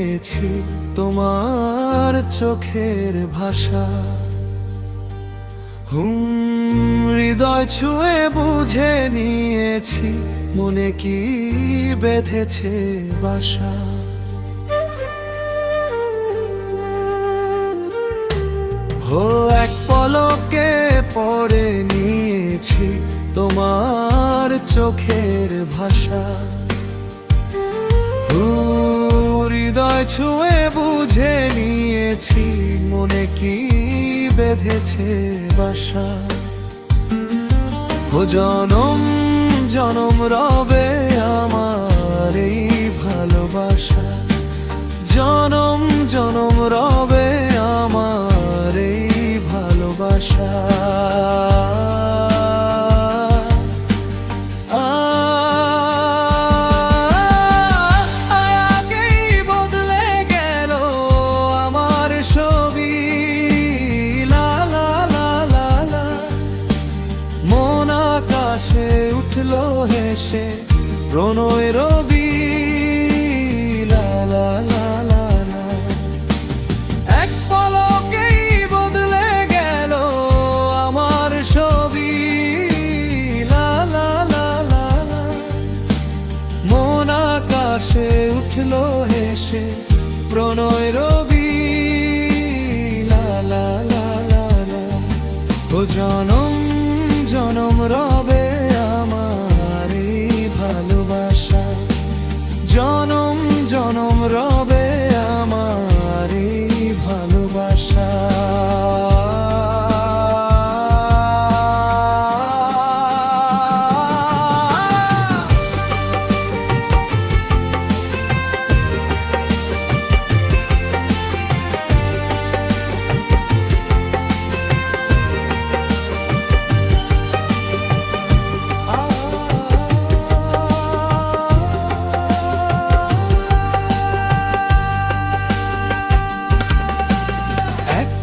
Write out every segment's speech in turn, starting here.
নিয়েছি তোমার চোখের ভাষা। হৃদয় ছুঁয়ে বুঝে নিয়েছি মনে কি বেঁধেছে বাসা। এক পলকে পড়ে নিয়েছি তোমার চোখের ভাষা। হৃদয় ছুঁয়ে বুঝে নিয়েছি মনে কি বেঁধেছে বাসা। জনম জনম রবে আমার এই ভালোবাসা। জনম জনম রবে আমার এই ভালোবাসা। আগেই বদলে গেল আমার ছবি। লা লা লা লা লা, মন আকাশে উঠলো হেসে প্রণয় রবি। লা লা লা লা লা, এক পলকেই বদলে গেল আমার ছবি। লা লা লা লা লা, মন আকাশে উঠলো হেসে প্রণয় রবি। লা লা লা লা লা, জনম জনম রবে আমার এই ভালোবাসা। জনম জনম রবে আমার এই ভালোবাসা।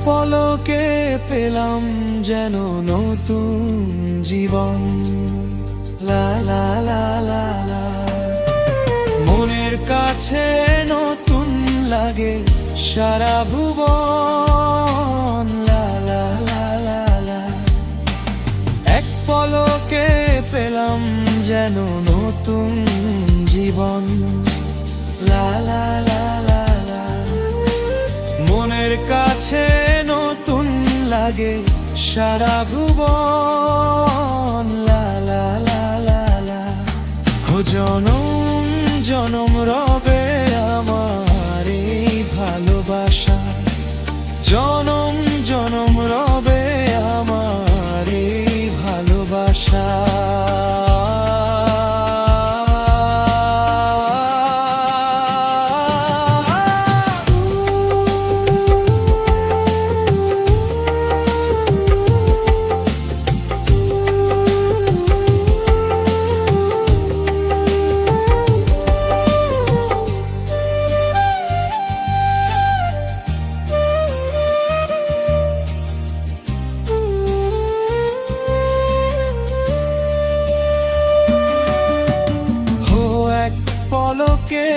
পলকে পেলাম যেন নতুন জীবন। লা লা লা লা লা, মনের কাছে নতুন লাগে সারা ভুবন। লা লা লা লা লা, এক পলকে পেলাম যেন নতুন জীবন। লা লা লা লা লা, মনের কাছে নতুন লাগে সারা ভুবন। লা লা লা লা লা, জনম জনম রবে আমার এই ভালোবাসা। জনম জনম রবে আমার এই ভালোবাসা। পলকে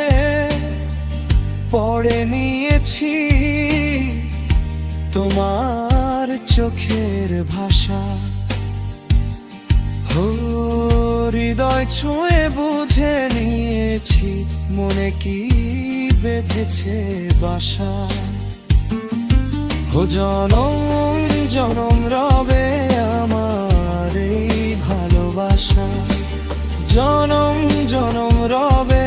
পড়ে নিয়েছি তোমার চোখের ভাষা। হৃদয় ছুঁয়ে বুঝে নিয়েছি মনে কি বেঁধেছে বাসা। জনম জনম রবে আমার এই ভালোবাসা। জনম জনম রবে